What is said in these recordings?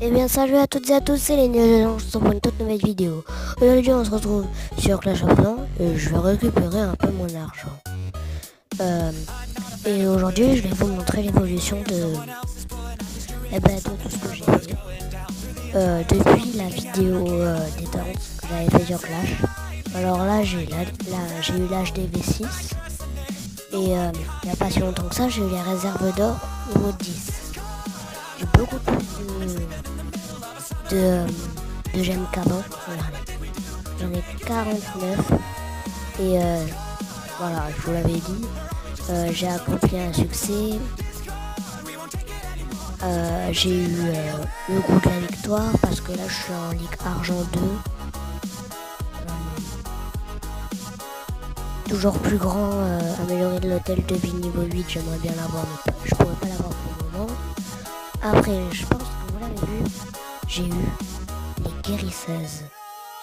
Eh bien salut à toutes et à tous, c'est les Néo pour une toute nouvelle vidéo. Aujourd'hui on se retrouve sur Clash of Clans et je vais récupérer un peu mon argent. Et aujourd'hui je vais vous montrer l'évolution de tout ce que j'ai fait. Depuis la vidéo des danses que j'avais fait sur Clash. Alors là j'ai eu l'âge des V6 et il n'y a pas si longtemps que ça j'ai eu les réserves d'or niveau 10. J'ai beaucoup plus de gemmes qu'avant. Regardez. J'en ai 49 et voilà, je vous l'avais dit. J'ai accompli un succès. J'ai eu le goût de la victoire parce que là je suis en Ligue Argent 2. Toujours plus grand, améliorer l'hôtel de vie niveau 8, j'aimerais bien l'avoir, mais je pourrais pas l'avoir pour le moment. Après, je pense que vous l'avez vu, j'ai eu les guérisseuses.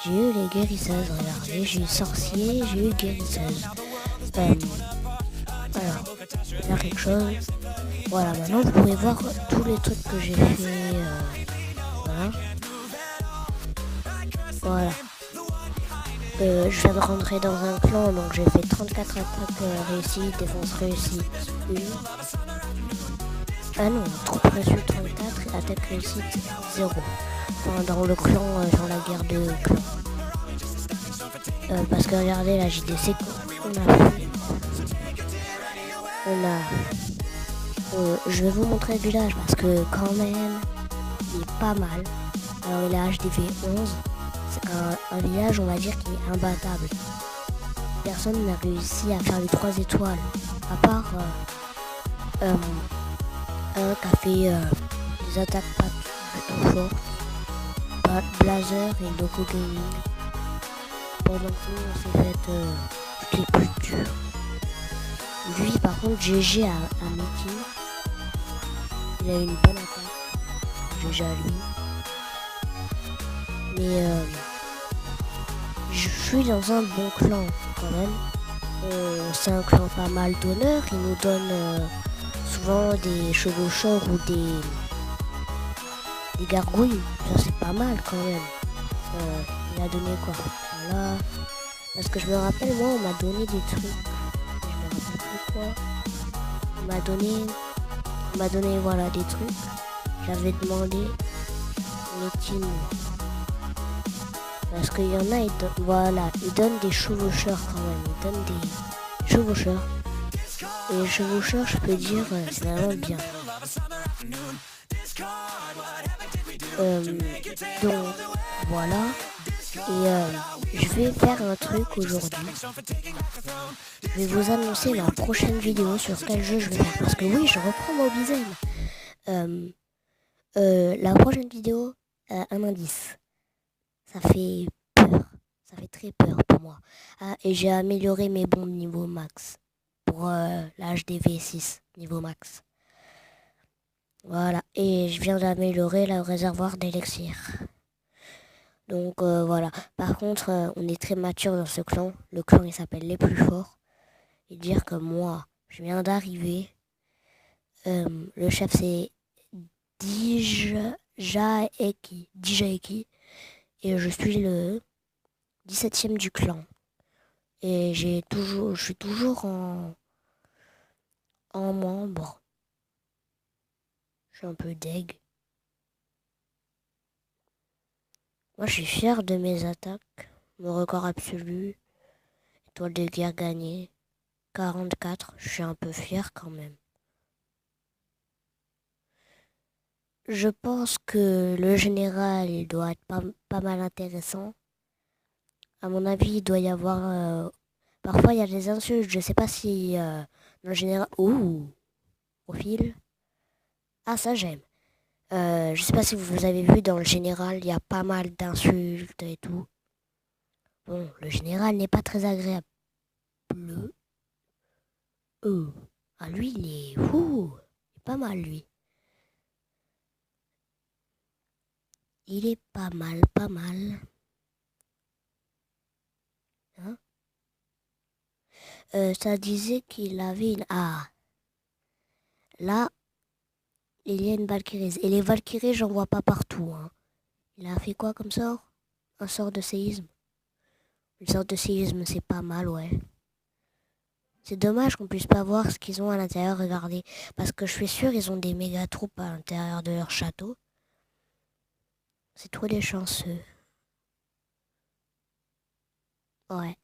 J'ai eu les guérisseuses, regardez, j'ai eu sorcier, j'ai eu guérisseuse. Alors, il y a quelque chose. Voilà, maintenant vous pouvez voir tous les trucs que j'ai fait. Voilà. Voilà. Je viens de rentrer dans un clan, donc j'ai fait 34 attaques réussies, défense réussie 1. Ah non, troupe reçue 34 et attaque réussite 0. Enfin, dans le clan, dans la guerre de clan. Parce que regardez la JDC qu'on a fait. Je vais vous montrer le village parce que quand même, il est pas mal. Alors il a HDV 11. C'est un village, on va dire, qui est imbattable. Personne n'a réussi à faire les 3 étoiles. À part un qui a fait des attaques pas tout fortes. Blazer et Loco Gaming. Pendant que nous on s'est fait toutes les plus dures. Lui par contre GG à meeting. Il a eu une bonne attaque. GG à lui. Mais je suis dans un bon clan quand même. C'est un clan pas mal d'honneur. Il nous donne souvent des chevaucheurs ou des gargouilles. Ça c'est pas mal quand même. Il a donné quoi? Voilà. Parce que je me rappelle, moi on m'a donné des trucs. Je me rappelle plus quoi. On m'a donné voilà des trucs. J'avais demandé meeting. Parce qu'il y en a, ils donnent des chevaucheurs quand même. Ils donnent des chevaucheurs. Et les chevaucheurs, je peux dire, c'est vraiment bien. Donc, voilà. Et je vais faire un truc aujourd'hui. Je vais vous annoncer la prochaine vidéo sur quel jeu je vais faire. Parce que oui, je reprends Mobizen. La prochaine vidéo, un indice. Ça fait peur. Ça fait très peur pour moi. Ah, et j'ai amélioré mes bombes niveau max. Pour l'âge des V6 niveau max. Voilà. Et je viens d'améliorer le réservoir d'élixir. Donc voilà. Par contre, on est très mature dans ce clan. Le clan il s'appelle les plus forts. Et dire que moi, je viens d'arriver. Le chef c'est Dijaeki. Et je suis le 17e du clan. Et je suis toujours en membre. Je suis un peu deg. Moi, je suis fier de mes attaques. Mon record absolu. Étoile de guerre gagnée. 44. Je suis un peu fier quand même. Je pense que le général, il doit être pas mal intéressant. À mon avis, il doit y avoir... Parfois, il y a des insultes. Je sais pas si le général... Ouh, profil. Ah, ça, j'aime. Je sais pas si vous avez vu dans le général, il y a pas mal d'insultes et tout. Bon, le général n'est pas très agréable. Ah, lui, il est pas mal, lui. Il est pas mal, pas mal. Hein? Ça disait qu'il avait une... Ah, là, il y a une Valkyrie. Et les Valkyries, j'en vois pas partout. Hein. Il a fait quoi comme sort? Un sort de séisme. Une sorte de séisme, c'est pas mal, ouais. C'est dommage qu'on puisse pas voir ce qu'ils ont à l'intérieur, regardez. Parce que je suis sûr ils ont des méga troupes à l'intérieur de leur château. C'est trop des chanceux. Ouais.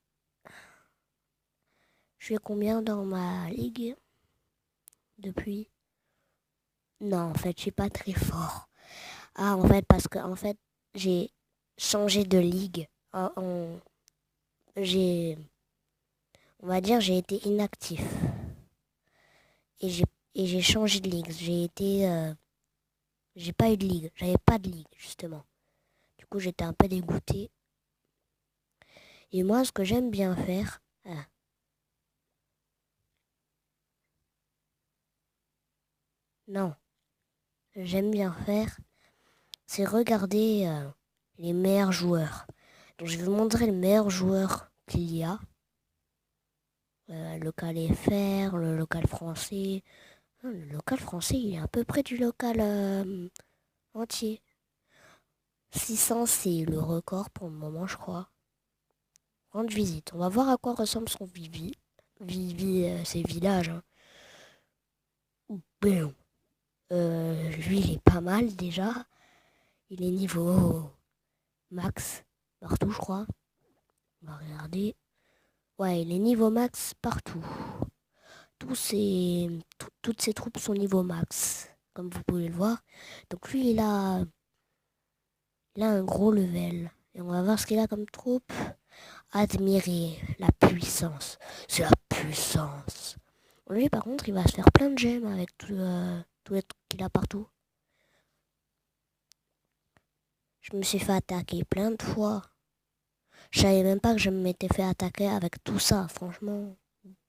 Je suis combien dans ma ligue depuis? Non, en fait, je suis pas très fort. Ah, en fait, parce que en fait, j'ai changé de ligue. J'ai, on va dire, j'ai été inactif. Et j'ai changé de ligue. J'ai pas eu de ligue. J'avais pas de ligue, justement. Du coup, j'étais un peu dégoûté. Et moi, ce que j'aime bien faire... Ah, non, j'aime bien faire, c'est regarder les meilleurs joueurs. Donc, je vais vous montrer le meilleur joueur qu'il y a. Local FR, le local français. Ah, le local français, il est à peu près du local entier. 600, c'est le record pour le moment, je crois. Rendre visite. On va voir à quoi ressemble son Vivi. Vivi, c'est village. Hein. Ben, lui, il est pas mal déjà. Il est niveau max partout, je crois. On va regarder. Ouais, il est niveau max partout. Toutes ses troupes sont niveau max, comme vous pouvez le voir. Donc lui, il a un gros level. Et on va voir ce qu'il a comme troupe. Admirer la puissance. C'est la puissance. Lui, par contre, il va se faire plein de gemmes avec tout les trucs qu'il a partout. Je me suis fait attaquer plein de fois. Je savais même pas que je m'étais fait attaquer avec tout ça. Franchement,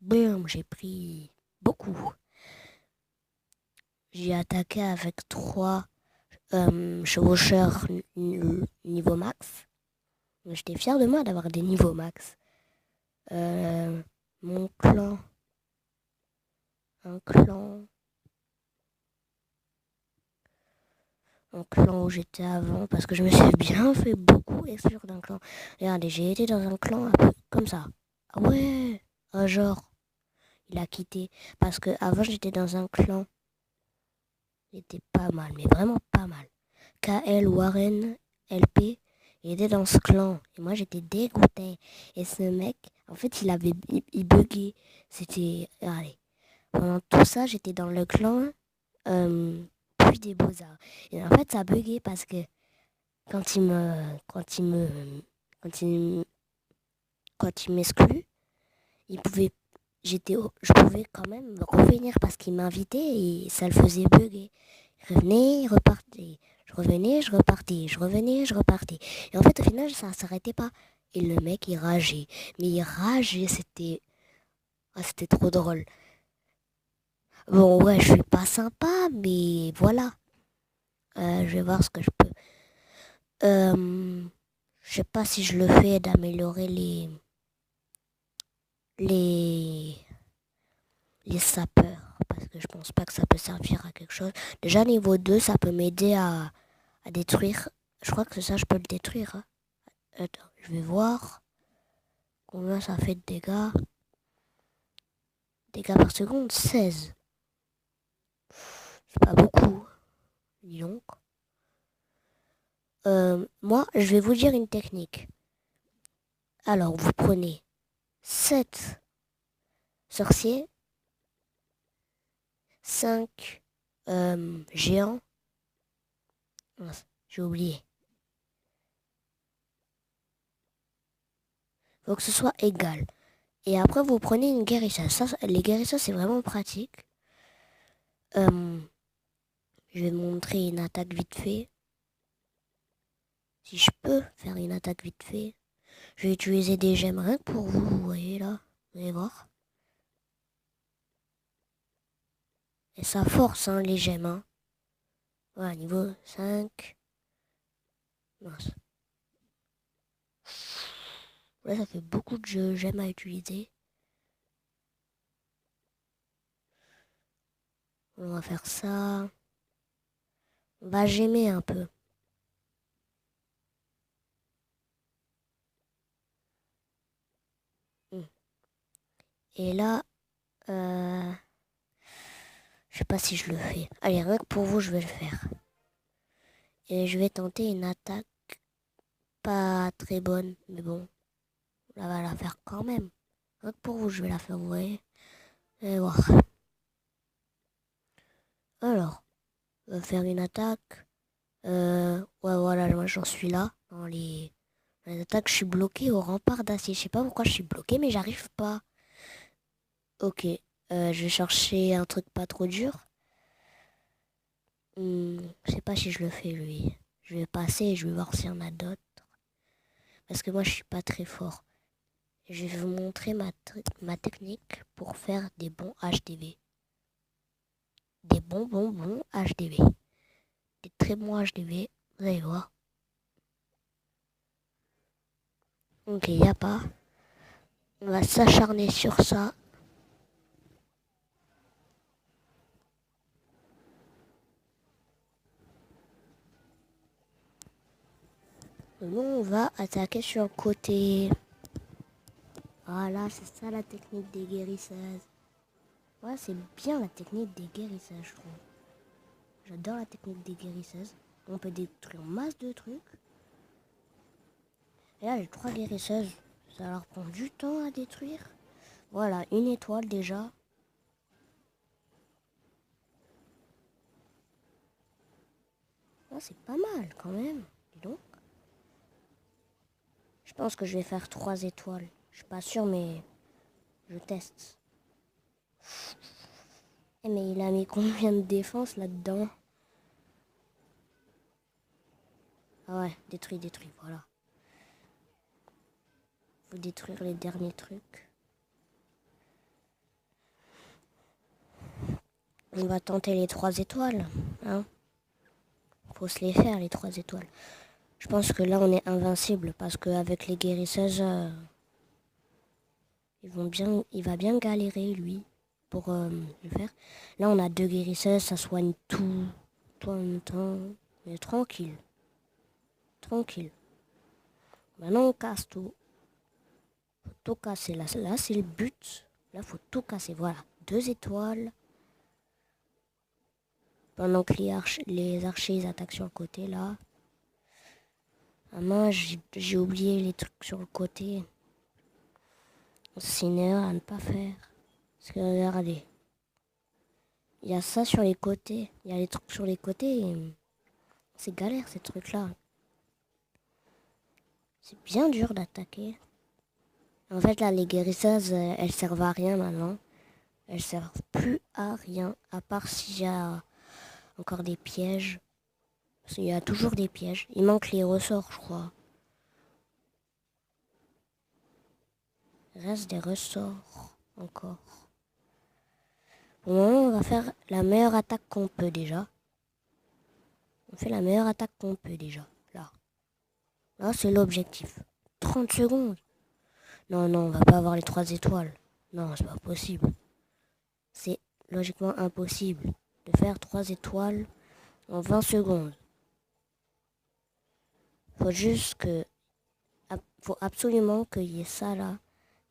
boum, j'ai pris beaucoup. J'ai attaqué avec 3 chevaucheurs niveau max. J'étais fier de moi d'avoir des niveaux max. Mon clan. Un clan. Un clan où j'étais avant. Parce que je me suis bien fait beaucoup exclure d'un clan. Regardez, j'ai été dans un clan un peu comme ça. Ah ouais. Genre, il a quitté. Parce que avant j'étais dans un clan. Il était pas mal, mais vraiment pas mal. KL Warren LP, il était dans ce clan. Et moi, j'étais dégoûté. Et ce mec, en fait, il buguait. C'était... Allez. Pendant tout ça, j'étais dans le clan puis des beaux-arts. Et en fait, ça buguait parce que quand il me... Quand il me... Quand il, quand il m'exclut, il pouvait... Je pouvais quand même revenir parce qu'il m'invitait et ça le faisait bugger. Il revenait, il repartait. Je revenais, je repartais. Je revenais, je repartais. Et en fait, au final, ça ne s'arrêtait pas. Et le mec, il rageait. Mais il rageait, c'était... Ah, c'était trop drôle. Bon, ouais, je suis pas sympa, mais voilà. Je vais voir ce que je peux. Je sais pas si je le fais d'améliorer les, les sapeurs. Parce que je pense pas que ça peut servir à quelque chose. Déjà, niveau 2, ça peut m'aider à détruire. Je crois que ça, je peux le détruire. Hein. Attends, je vais voir combien ça fait de dégâts. Dégâts par seconde, 16. C'est pas beaucoup. Dis donc. Moi, je vais vous dire une technique. Alors, vous prenez 7 sorciers, 5 géants. Mince, j'ai oublié. Faut que ce soit égal. Et après, vous prenez une guérissa. Ça, les guérissas, c'est vraiment pratique. Je vais montrer une attaque vite fait. Si je peux faire une attaque vite fait. Je vais utiliser des gemmes rien que pour vous, vous voyez là. Vous allez voir. Et ça force hein, les gemmes. Hein. Voilà, niveau 5. Mince. Là, ça fait beaucoup de gemmes à utiliser. On va faire ça. va j'aimer un peu. Et là, je sais pas si je le fais. Allez, rien que pour vous, je vais le faire. Et je vais tenter une attaque pas très bonne, mais bon, on va la faire quand même. Rien que pour vous, je vais la faire, vous voyez. Et voir. Alors, on va faire une attaque. Ouais, voilà, moi j'en suis là. Dans les attaques, je suis bloqué au rempart d'acier. Je sais pas pourquoi je suis bloqué, mais j'arrive pas. Ok, je vais chercher un truc pas trop dur. Je sais pas si je le fais lui. Je vais passer et je vais voir s'il y en a d'autres. Parce que moi je suis pas très fort. Je vais vous montrer ma technique pour faire des bons HDV. Des bons HDV. Des très bons HDV. Vous allez voir. Ok, y a pas. On va s'acharner sur ça. Nous, on va attaquer sur le côté. Voilà, c'est ça la technique des guérisseuses. Ouais, c'est bien la technique des guérisseuses, je trouve. J'adore la technique des guérisseuses. On peut détruire masse de trucs. Et là, j'ai 3 guérisseuses. Ça leur prend du temps à détruire. Voilà, une étoile déjà. Oh, c'est pas mal quand même. Dis donc. Je pense que je vais faire 3 étoiles. Je suis pas sûr, mais je teste. Eh, mais il a mis combien de défense là-dedans? Ah ouais, détruit, voilà. Faut détruire les derniers trucs. On va tenter les 3 étoiles. Hein, faut se les faire, les 3 étoiles. Je pense que là, on est invincible parce qu'avec les guérisseuses, il va bien galérer, lui, pour le faire. Là, on a 2 guérisseuses, ça soigne tout en même temps. Mais tranquille. Tranquille. Maintenant, on casse tout. Faut tout casser. Là c'est le but. Là, faut tout casser. Voilà. 2 étoiles. Pendant que les archers ils attaquent sur le côté, là. Ah mince, j'ai oublié les trucs sur le côté. C'est une erreur à ne pas faire. Parce que regardez. Il y a ça sur les côtés. Il y a les trucs sur les côtés. C'est galère ces trucs-là. C'est bien dur d'attaquer. En fait, là, les guérisseuses, elles servent à rien maintenant. Elles servent plus à rien. À part s'il y a encore des pièges. Parce qu'il y a toujours des pièges. Il manque les ressorts, je crois. Il reste des ressorts encore. Pour le moment, on va faire la meilleure attaque qu'on peut déjà. On fait la meilleure attaque qu'on peut déjà. Là. Là, c'est l'objectif. 30 secondes. Non, on va pas avoir les 3 étoiles. Non, c'est pas possible. C'est logiquement impossible de faire 3 étoiles en 20 secondes. Faut juste que... Faut absolument qu'il y ait ça là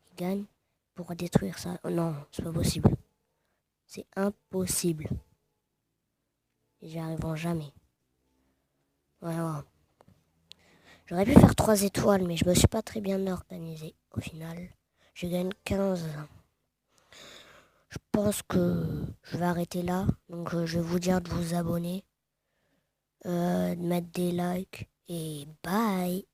qui gagne pour détruire ça. Oh non, c'est pas possible. C'est impossible. Et j'y arriverai jamais. Ouais. J'aurais pu faire 3 étoiles, mais je me suis pas très bien organisé au final. Je gagne 15. Je pense que je vais arrêter là. Donc je vais vous dire de vous abonner, de mettre des likes et bye.